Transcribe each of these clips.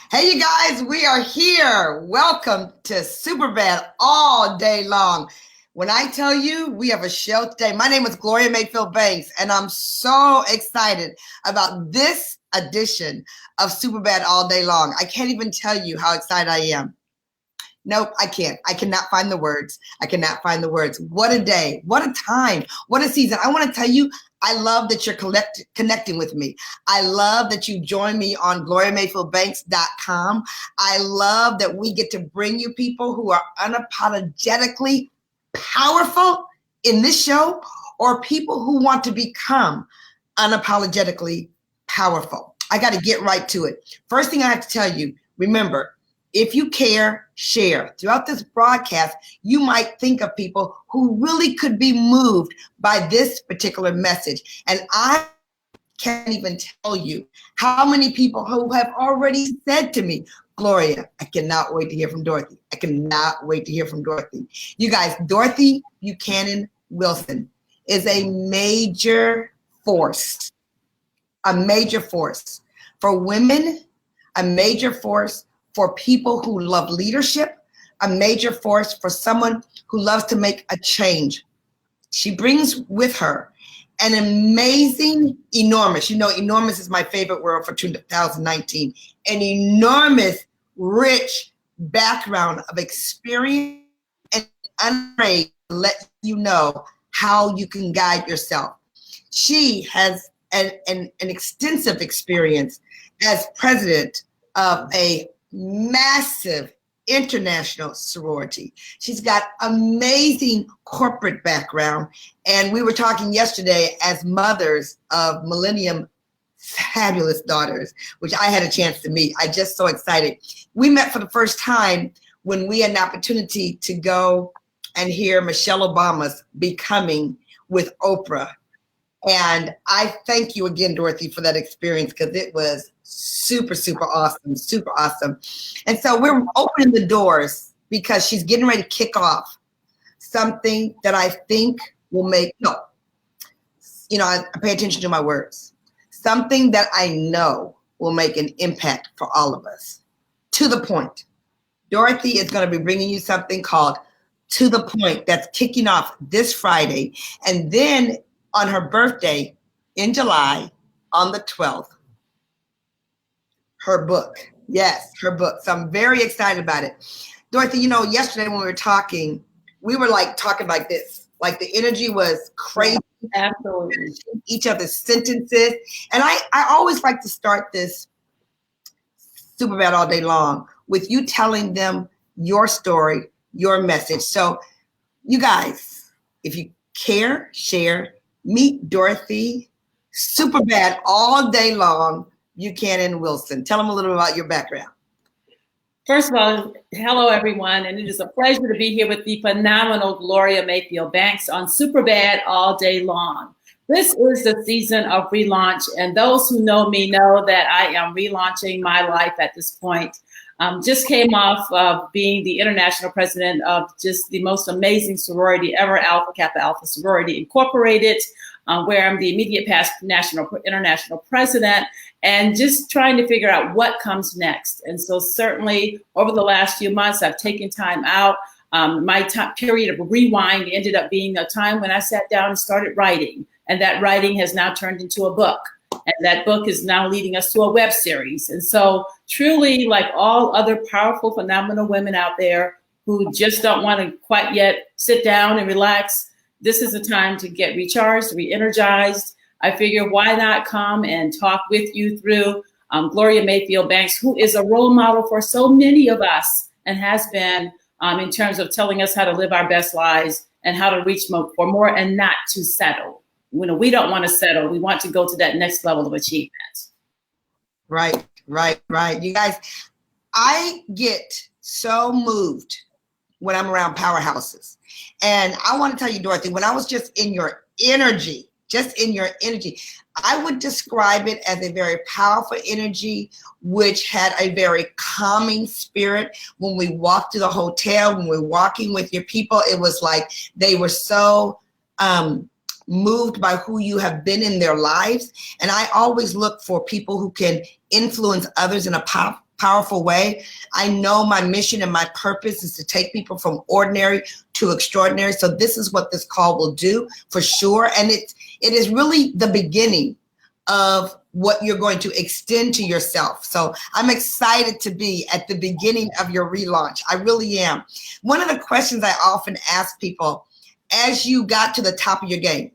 Hey, you guys, we are here. Welcome to Superbad all day long. When I tell you we have a show today, my name is Gloria Mayfield Banks, and I'm so excited about this edition of Superbad all day long. I can't even tell you how excited I am. Nope, I can't. I cannot find the words. I cannot find the words. What a day. What a time. What a season. I want to tell you, I love that you're connecting with me. I love that you join me on gloriamayfieldbanks.com. I love that we get to bring you people who are unapologetically powerful in this show, or people who want to become unapologetically powerful. I got to get right to it. First thing I have to tell you, remember, if you care, share. Throughout this broadcast, you might think of people who really could be moved by this particular message. And I can't even tell you how many people who have already said to me, Gloria, I cannot wait to hear from Dorothy. I cannot wait to hear from Dorothy. You guys, Dorothy Buckhanan Wilson is a major force for women, a major force for people who love leadership, a major force for someone who loves to make a change. She brings with her an amazing, enormous is my favorite word for 2019, an enormous, rich background of experience and unafraid to let you know how you can guide yourself. She has an extensive experience as president of a massive international sorority. She's got amazing corporate background. And we were talking yesterday as mothers of Millennium fabulous daughters, which I had a chance to meet. I just so excited. We met for the first time when we had an opportunity to go and hear Michelle Obama's Becoming with Oprah. And I thank you again, Dorothy, for that experience, because it was super, super awesome, super awesome. And so we're opening the doors because she's getting ready to kick off something that I think will make, I pay attention to my words, something that I know will make an impact for all of us. To the point. Dorothy is going to be bringing you something called To the Point that's kicking off this Friday. And then on her birthday in July, on the 12th, her book. Yes, her book. So I'm very excited about it. Dorothy, yesterday when we were talking, we were talking like this. Like the energy was crazy. Absolutely. Each other's sentences. And I always like to start this Superbad all day long with you telling them your story, your message. So you guys, if you care, share, meet Dorothy, Superbad all day long, Buckhanan Wilson. Tell them a little about your background. First of all, hello everyone, and it is a pleasure to be here with the phenomenal Gloria Mayfield Banks on Superbad all day long. This is the season of relaunch, and those who know me know that I am relaunching my life at this point. Just came off of being the international president of just the most amazing sorority ever, Alpha Kappa Alpha Sorority Incorporated, where I'm the immediate past international president, and just trying to figure out what comes next. And so certainly over the last few months, I've taken time out. My period of rewind ended up being a time when I sat down and started writing. And that writing has now turned into a book. And that book is now leading us to a web series. And so truly, like all other powerful, phenomenal women out there who just don't want to quite yet sit down and relax, this is a time to get recharged, re-energized. I figure why not come and talk with you through Gloria Mayfield Banks, who is a role model for so many of us and has been in terms of telling us how to live our best lives and how to reach for more and not to settle. We don't want to settle. We want to go to that next level of achievement. Right. You guys, I get so moved when I'm around powerhouses. And I want to tell you, Dorothy, when I was just in your energy, I would describe it as a very powerful energy, which had a very calming spirit. When we walked to the hotel, when we were walking with your people, it was like they were so moved by who you have been in their lives. And I always look for people who can influence others in a powerful way. I know my mission and my purpose is to take people from ordinary to extraordinary. So this is what this call will do for sure. And it is really the beginning of what you're going to extend to yourself. So I'm excited to be at the beginning of your relaunch. I really am. One of the questions I often ask people, as you got to the top of your game,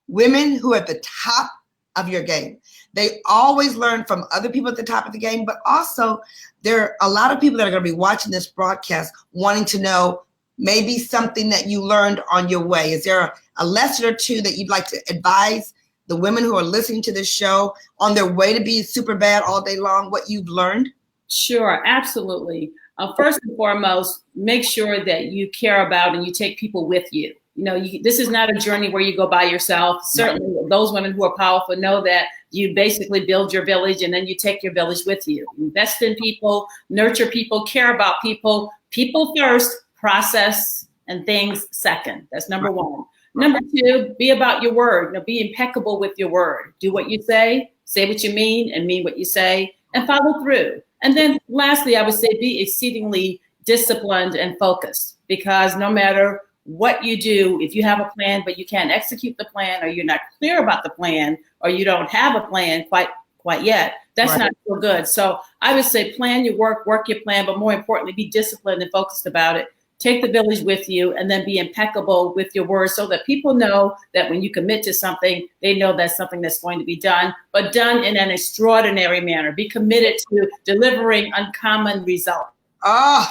women who are at the top of your game, they always learn from other people at the top of the game, but also there are a lot of people that are going to be watching this broadcast wanting to know maybe something that you learned on your way. Is there a lesson or two that you'd like to advise the women who are listening to this show on their way to be super bad all day long, what you've learned? Sure, absolutely. First and foremost, make sure that you care about and you take people with you. You know, this is not a journey where you go by yourself. Certainly those women who are powerful know that you basically build your village and then you take your village with you. Invest in people, nurture people, care about people. People first, process and things second. That's number one. Number two, be about your word. You know, be impeccable with your word. Do what you say what you mean, and mean what you say, and follow through. And then lastly, I would say be exceedingly disciplined and focused, because no matter what you do, if you have a plan but you can't execute the plan, or you're not clear about the plan, or you don't have a plan quite yet, that's not so good. So I would say plan your work your plan, but more importantly, be disciplined and focused about it. Take the village with you, and then be impeccable with your words so that people know that when you commit to something, they know that's something that's going to be done, but done in an extraordinary manner. Be committed to delivering uncommon results. Oh,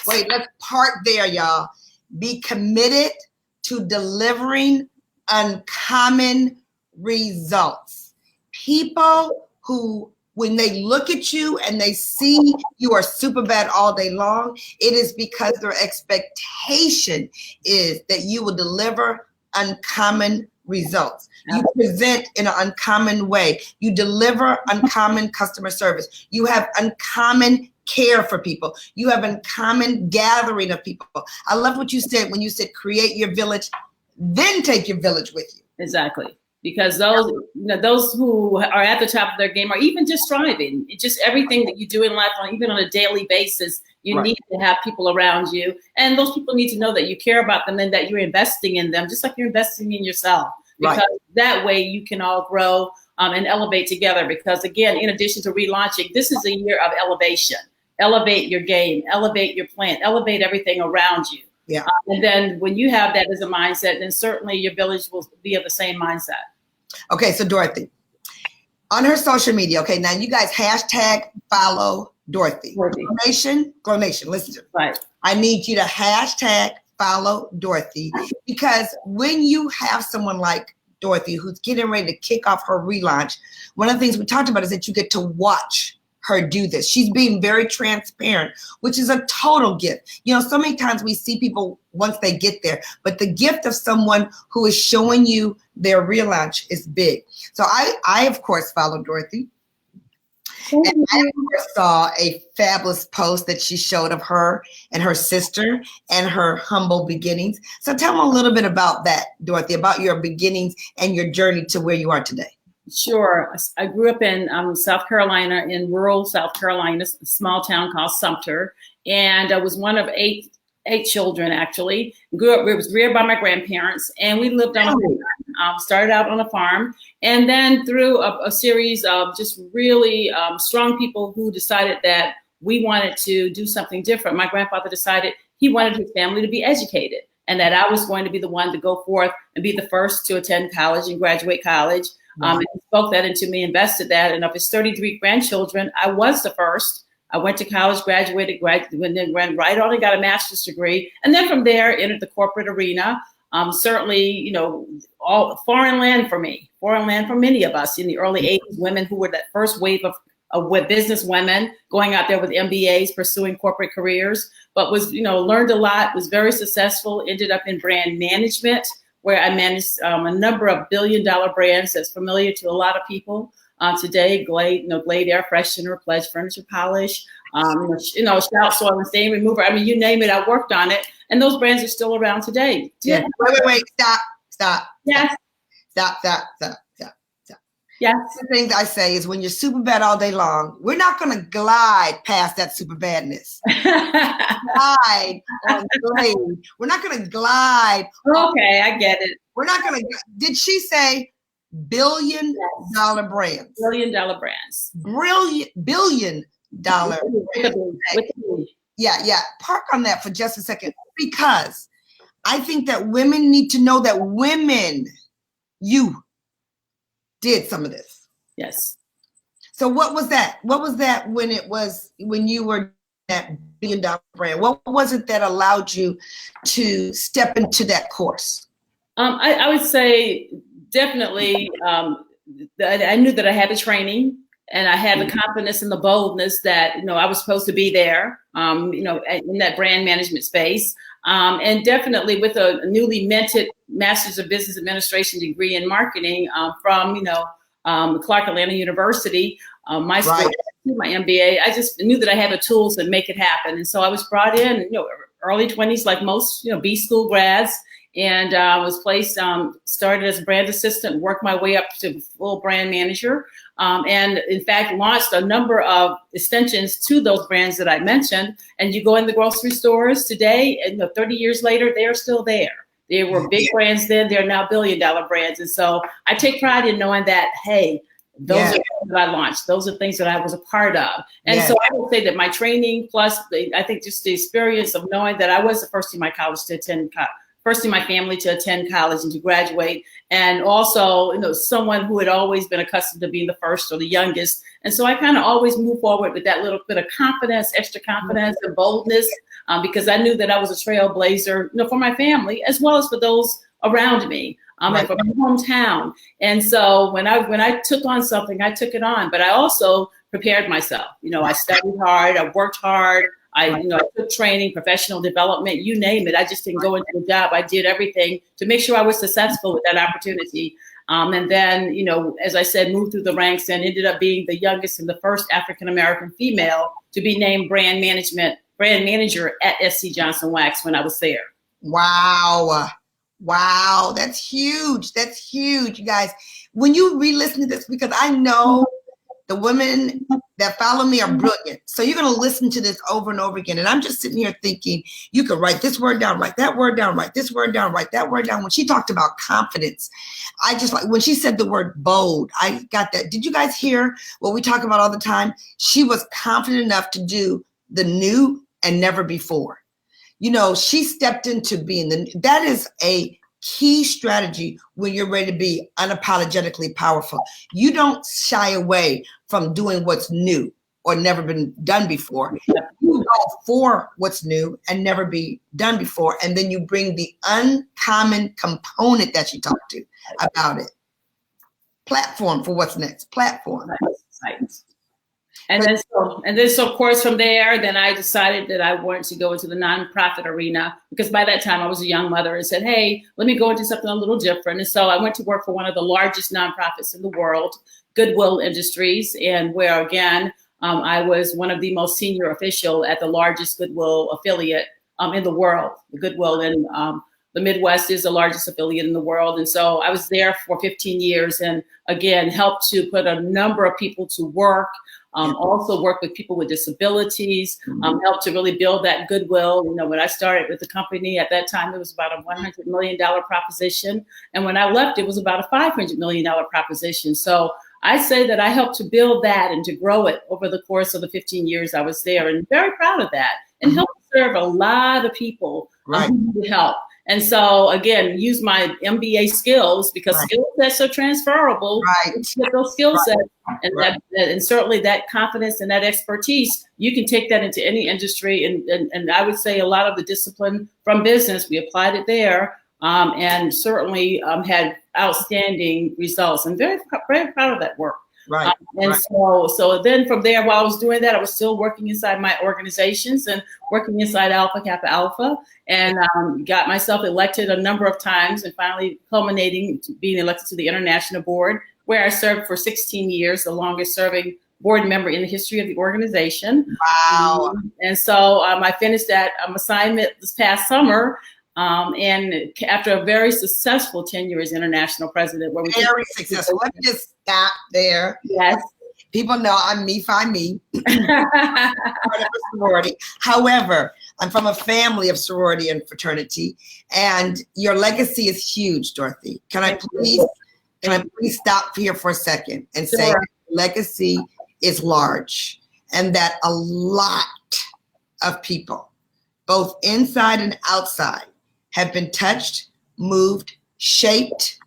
wait, let's part there, y'all. Be committed to delivering uncommon results. People who, when they look at you and they see you are super bad all day long, it is because their expectation is that you will deliver uncommon results. You present in an uncommon way. You deliver uncommon customer service. You have uncommon care for people. You have uncommon gathering of people. I love what you said when you said create your village, then take your village with you. Exactly. Because those who are at the top of their game are even just striving. It's just everything that you do in life, even on a daily basis, you need to have people around you. And those people need to know that you care about them and that you're investing in them, just like you're investing in yourself. Because that way you can all grow and elevate together. Because again, in addition to relaunching, this is a year of elevation. Elevate your game, elevate your plan, elevate everything around you. Yeah. And then when you have that as a mindset, then certainly your village will be of the same mindset. Okay, so Dorothy, on her social media, okay, now you guys hashtag follow Dorothy. Grow Nation, listen to me. Right. I need you to hashtag follow Dorothy, because when you have someone like Dorothy who's getting ready to kick off her relaunch, one of the things we talked about is that you get to watch her do this. She's being very transparent, which is a total gift. You know, so many times we see people once they get there, but the gift of someone who is showing you their relaunch is big. So I of course follow Dorothy. And I of course saw a fabulous post that she showed of her and her sister and her humble beginnings. So tell me a little bit about that, Dorothy, about your beginnings and your journey to where you are today. Sure. I grew up in South Carolina, in rural South Carolina, a small town called Sumter. And I was one of eight children, actually. Was reared by my grandparents, and we lived on a farm. Started out on a farm, and then through a series of just really strong people who decided that we wanted to do something different. My grandfather decided he wanted his family to be educated, and that I was going to be the one to go forth and be the first to attend college and graduate college. And he spoke that into me, invested that. And of his 33 grandchildren, I was the first. I went to college, graduated, and then ran right on and got a master's degree. And then from there, entered the corporate arena. Certainly, you know, all foreign land for me, foreign land for many of us in the early 80s, women who were that first wave of business women going out there with MBAs, pursuing corporate careers, but learned a lot, was very successful, ended up in brand management, where I managed a number of billion-dollar brands that's familiar to a lot of people today. Glade air freshener, Pledge furniture polish, Shout soil and stain remover. I mean, you name it, I worked on it, and those brands are still around today. Yeah. Wait. Stop. Yes. Stop. Yes. The thing that I say is when you're super bad all day long, we're not going to glide past that super badness. Glide on grade. We're not going to glide. Okay, I get it. We're not going to. Did she say billion-dollar brands? Billion-dollar brands. Billion-dollar brands. Yeah. Park on that for just a second, because I think that women need to know that you did some of this. Yes. So what was that? What was that when you were that billion-dollar brand? What was it that allowed you to step into that course? I would say definitely I knew that I had the training, and I had the confidence and the boldness that, I was supposed to be there, in that brand management space. And definitely with a newly minted Master's of Business Administration degree in marketing from, Clark Atlanta University, my school, my MBA, I just knew that I had the tools to make it happen. And so I was brought in, early 20s, like most, B school grads, and was placed, started as a brand assistant, worked my way up to full brand manager, and in fact, launched a number of extensions to those brands that I mentioned. And you go in the grocery stores today, and 30 years later, they are still there. They were big brands then, they're now billion-dollar brands. And so I take pride in knowing that, hey, those are things that I launched. Those are things that I was a part of. And so I would say that my training, plus I think just the experience of knowing that I was the first in my college to attend first in my family to attend college and to graduate. And also, someone who had always been accustomed to being the first or the youngest. And so I kind of always moved forward with that little bit of confidence, extra confidence and boldness, because I knew that I was a trailblazer, for my family, as well as for those around me, and for my hometown. And so when I took on something, I took it on, but I also prepared myself. I studied hard, I worked hard. I took training, professional development, you name it. I just didn't go into the job. I did everything to make sure I was successful with that opportunity. And then, as I said, moved through the ranks and ended up being the youngest and the first African-American female to be named brand manager at SC Johnson Wax when I was there. Wow. That's huge. That's huge, you guys. When you re-listen to this, because I know the women that follow me are brilliant. So you're going to listen to this over and over again. And I'm just sitting here thinking, you could write this word down, write that word down, write this word down, write that word down. When she talked about confidence, when she said the word bold, I got that. Did you guys hear what we talk about all the time? She was confident enough to do the new and never before. She stepped into being that is a key strategy when you're ready to be unapologetically powerful. You don't shy away from doing what's new or never been done before. You go for what's new and never be done before. And then you bring the uncommon component that you talked to about it. Platform for what's next. Platform. Right. And then so of course from there, then I decided that I wanted to go into the nonprofit arena, because by that time I was a young mother and said, hey, let me go into something a little different. And so I went to work for one of the largest nonprofits in the world, Goodwill Industries, and where again, I was one of the most senior official at the largest Goodwill affiliate in the world. The Goodwill in the Midwest is the largest affiliate in the world. And so I was there for 15 years and again, helped to put a number of people to work. Also work with people with disabilities, helped to really build that goodwill. When I started with the company at that time, it was about a $100 million proposition. And when I left, it was about a $500 million proposition. So I say that I helped to build that and to grow it over the course of the 15 years I was there, and very proud of that, and helped serve a lot of people who needed help. And so again, use my MBA skills, because skill sets are transferable. With those skill sets and certainly that confidence and that expertise, you can take that into any industry. And I would say a lot of the discipline from business, we applied it there, and certainly had outstanding results. And very, very proud of that work. So then from there, while I was doing that, I was still working inside my organizations and working inside Alpha Kappa Alpha, and got myself elected a number of times, and finally culminating to being elected to the international board, where I served for 16 years, the longest serving board member in the history of the organization. Wow. And so I finished that assignment this past summer And after a very successful 10 years international president, where we very successful. Let me just stop there. Yes. People know I'm me, find me. Part of a sorority. However, I'm from a family of sorority and fraternity, and your legacy is huge, Dorothy. Can I please stop here for a second and say legacy is large, and that a lot of people, both inside and outside, have been touched, moved, shaped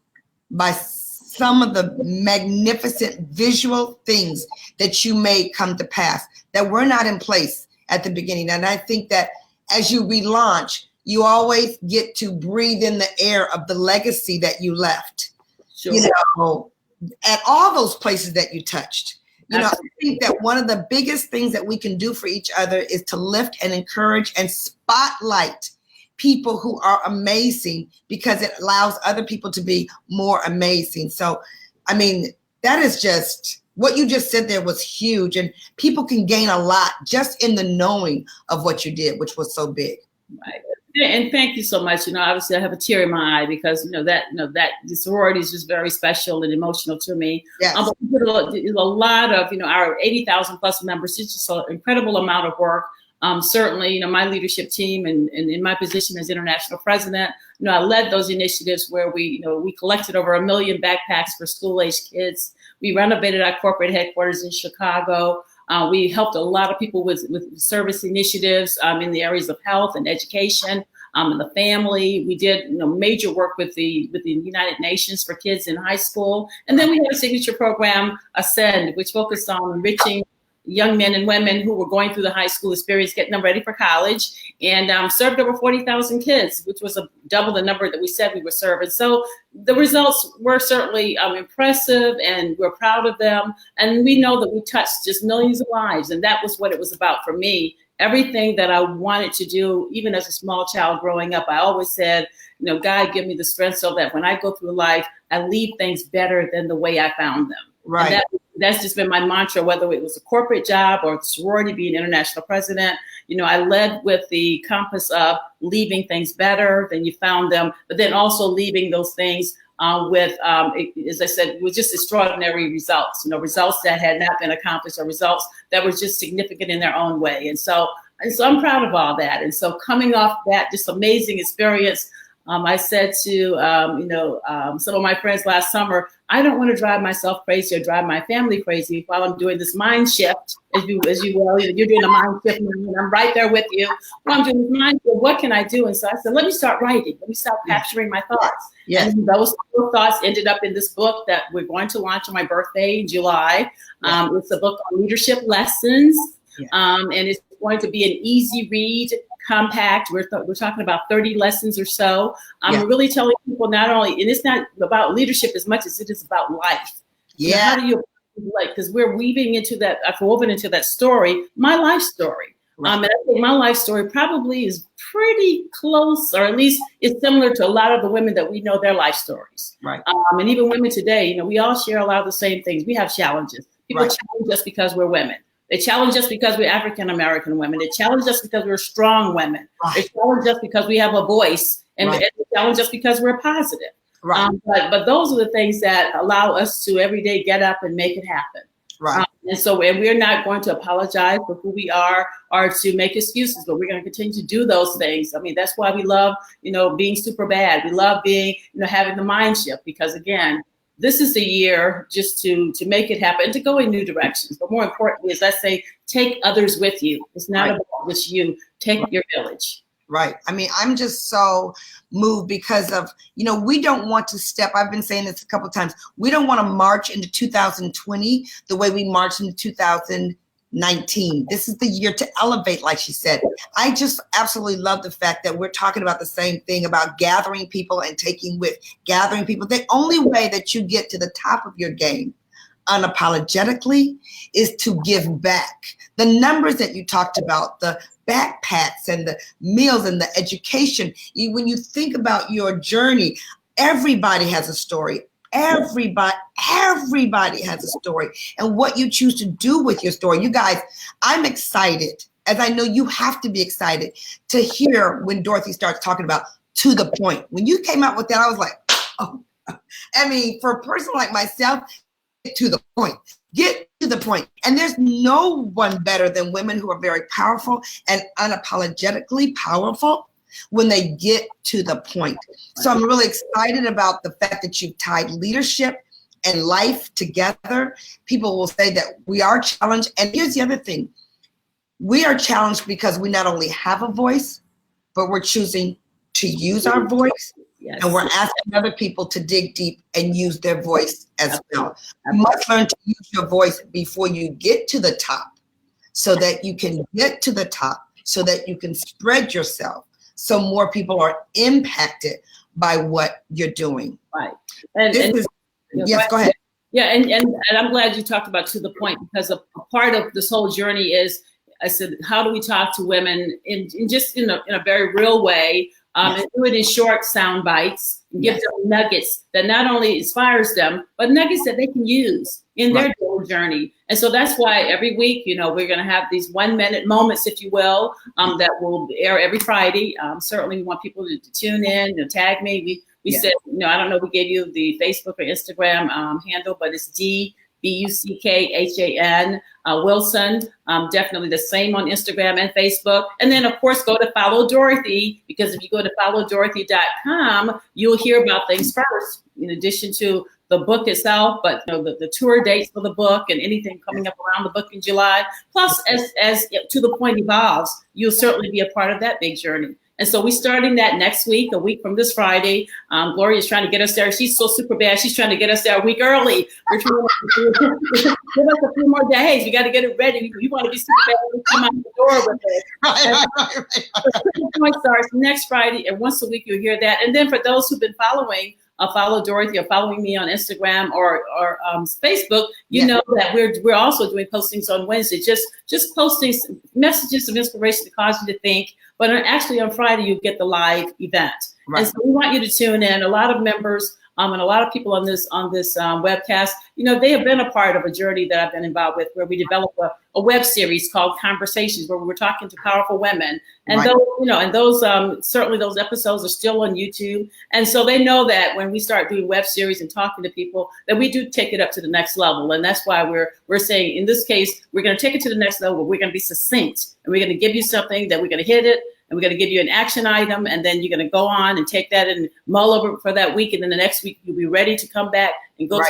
by some of the magnificent visual things that you made come to pass that were not in place at the beginning. And I think that as you relaunch, you always get to breathe in the air of the legacy that you left. Sure. You know, at all those places that you touched. You know, I think that one of the biggest things that we can do for each other is to lift and encourage and spotlight people who are amazing, because it allows other people to be more amazing. So, I mean, that is just, what you just said there was huge, and people can gain a lot just in the knowing of what you did, which was so big. Right. And thank you so much. You know, obviously I have a tear in my eye because, that the sorority is just very special and emotional to me. Yes. But we did a lot of, our 80,000 plus members. It's just an incredible amount of work. Certainly, my leadership team and in my position as international president, I led those initiatives where we collected over 1 million backpacks for school-aged kids. We renovated our corporate headquarters in Chicago. We helped a lot of people with service initiatives in the areas of health and education, and the family. We did major work with the United Nations for kids in high school. And then we had a signature program, Ascend, which focused on enriching young men and women who were going through the high school experience, getting them ready for college, and served over 40,000 kids, which was double the number that we said we were serving. So the results were certainly impressive, and we're proud of them. And we know that we touched just millions of lives, and that was what it was about for me. Everything that I wanted to do, even as a small child growing up, I always said, God, give me the strength so that when I go through life, I leave things better than the way I found them. Right. And that's just been my mantra, whether it was a corporate job or sorority, being international president. I led with the compass of leaving things better than you found them, but then also leaving those things with, as I said, with just extraordinary results, results that had not been accomplished, or results that were just significant in their own way. And so I'm proud of all that. And so coming off that just amazing experience, I said to, some of my friends last summer, I don't want to drive myself crazy or drive my family crazy while I'm doing this mind shift, as you will. You're doing a mind shift, and I'm right there with you. While I'm doing this mind shift, what can I do? And so I said, let me start writing. Let me start capturing my thoughts. Yes. And those thoughts ended up in this book that we're going to launch on my birthday in July. It's a book on leadership lessons, and it's going to be an easy read, compact. We're talking about 30 lessons or so. We're really telling people not only, and it's not about leadership as much as it is about life. Yeah. How do you, because we're weaving into that, I've woven into that story, my life story. Right. And I think my life story probably is pretty close, or at least it's similar to a lot of the women that we know their life stories. Right. And even women today, we all share a lot of the same things. We have challenges. People challenge us because we're women. They challenge us because we're African-American women. They challenge us because we're strong women. Right. They challenge us because we have a voice, and they challenge us because we're positive. Right. But those are the things that allow us to every day get up and make it happen. Right. And we're not going to apologize for who we are or to make excuses, but we're going to continue to do those things. I mean, that's why we love, being super bad. We love being, having the mind shift, because again, this is the year just to make it happen and to go in new directions. But more importantly is, let's say, take others with you. It's not about just you. Take your village. Right. I mean, I'm just so moved because of, we don't want to step, I've been saying this a couple of times, we don't want to march into 2020 the way we marched into 2019. This is the year to elevate, like she said. I just absolutely love the fact that we're talking about the same thing, about gathering people and gathering people. The only way that you get to the top of your game unapologetically is to give back. The numbers that you talked about, the backpacks and the meals and the education, when you think about your journey, everybody has a story. Everybody has a story, and what you choose to do with your story. You guys, I'm excited, as I know you have to be excited, to hear when Dorothy starts talking about to the point. When you came out with that, I was like, oh, I mean, for a person like myself, get to the point. Get to the point. And there's no one better than women who are very powerful and unapologetically powerful when they get to the point. So I'm really excited about the fact that you've tied leadership and life together. People will say that we are challenged. And here's the other thing. We are challenged because we not only have a voice, but we're choosing to use our voice. Yes. And we're asking other people to dig deep and use their voice as well. You must learn to use your voice before you get to the top, so that you can get to the top, so that you can spread yourself, so more people are impacted by what you're doing. Right. Yes, go ahead. Yeah, and I'm glad you talked about to the point, because a part of this whole journey is, I said, how do we talk to women in just in a very real way, and do it in short sound bites, and give them nuggets that not only inspires them, but nuggets that they can use in their daily journey. And so that's why every week, we're going to have these 1 minute moments, if you will, that will air every Friday. Certainly we want people to tune in and tag me. We said, I don't know, we gave you the Facebook or Instagram handle, but it's DBuckhan Wilson. Definitely the same on Instagram and Facebook. And then, of course, go to Follow Dorothy, because if you go to followdorothy.com, you'll hear about things first, in addition to the book itself, but the tour dates for the book and anything coming up around the book in July. Plus, as To the Point evolves, you'll certainly be a part of that big journey. And so we're starting that next week, a week from this Friday. Gloria is trying to get us there. She's so super bad. She's trying to get us there a week early. We're trying to give us a few more days. We got to get it ready. We want to be super bad when we come out the door with it. The point starts next Friday, and once a week you'll hear that. And then for those who've been following, Follow Dorothy or following me on Instagram or Facebook, you know that we're also doing postings on Wednesday, just posting messages of inspiration to cause you to think. But actually on Friday, you get the live event. Right. And so we want you to tune in. A lot of members and a lot of people on this webcast, they have been a part of a journey that I've been involved with, where we developed a web series called Conversations, where we were talking to powerful women. And those, certainly those episodes are still on YouTube. And so they know that when we start doing web series and talking to people, that we do take it up to the next level. And that's why we're saying, in this case, we're going to take it to the next level. We're going to be succinct, and we're going to give you something that we're going to hit it. And we're going to give you an action item, and then you're going to go on and take that and mull over for that week. And then the next week, you'll be ready to come back and go.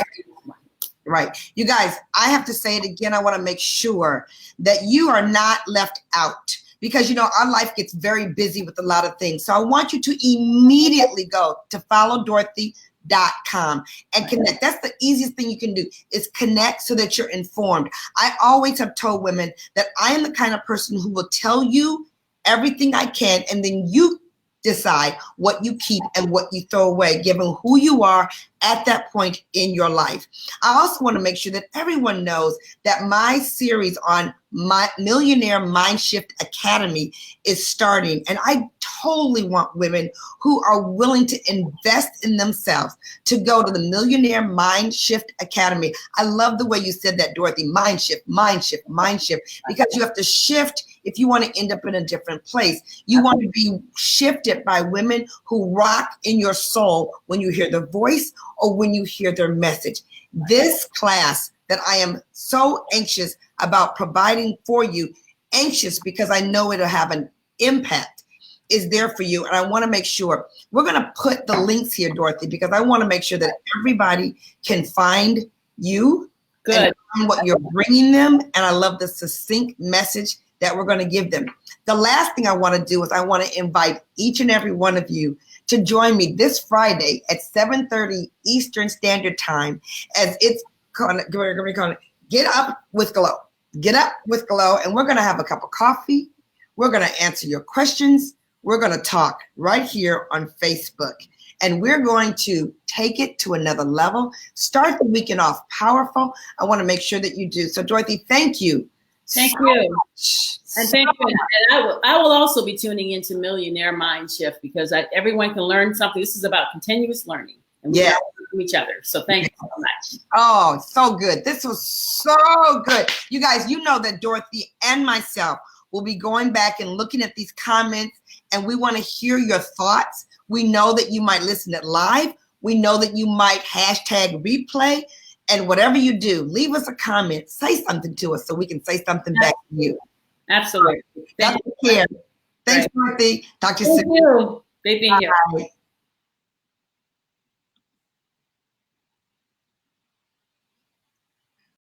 Right. You guys, I have to say it again. I want to make sure that you are not left out, because, our life gets very busy with a lot of things. So I want you to immediately go to followdorothy.com and connect. That's the easiest thing you can do, is connect so that you're informed. I always have told women that I am the kind of person who will tell you everything I can, and then you decide what you keep and what you throw away, given who you are at that point in your life. I also want to make sure that everyone knows that my series on my Millionaire Mind Shift Academy is starting, and I totally want women who are willing to invest in themselves to go to the Millionaire Mind Shift Academy. I love the way you said that, Dorothy. Mind shift, mind shift, mind shift, because you have to shift if you want to end up in a different place. You want to be shifted by women who rock in your soul when you hear their voice or when you hear their message. This class that I am so anxious about providing for you, anxious because I know it'll have an impact, is there for you. And I want to make sure we're going to put the links here, Dorothy, because I want to make sure that everybody can find you. Good. And find what you're bringing them. And I love the succinct message that we're going to give them. The last thing I want to do is I want to invite each and every one of you to join me this Friday at 7:30 Eastern Standard Time, as it's going to Get Up with Glow. Get Up with Glow, and we're going to have a cup of coffee. We're going to answer your questions. We're going to talk right here on Facebook, and we're going to take it to another level. Start the weekend off powerful. I want to make sure that you do. So, Dorothy, thank you. Thank you. And thank you. And I will also be tuning into Millionaire Mind Shift, because everyone can learn something. This is about continuous learning, and we learn from each other. So thank you so much. Oh, so good. This was so good. You guys, you know that Dorothy and myself will be going back and looking at these comments and we want to hear your thoughts. We know that you might listen it live. We know that you might hashtag replay. And whatever you do, leave us a comment, say something to us so we can say something back to you. Absolutely. Dr. Care. Thanks, Dorothy. Talk to you soon. Thank you. They being here. Bye.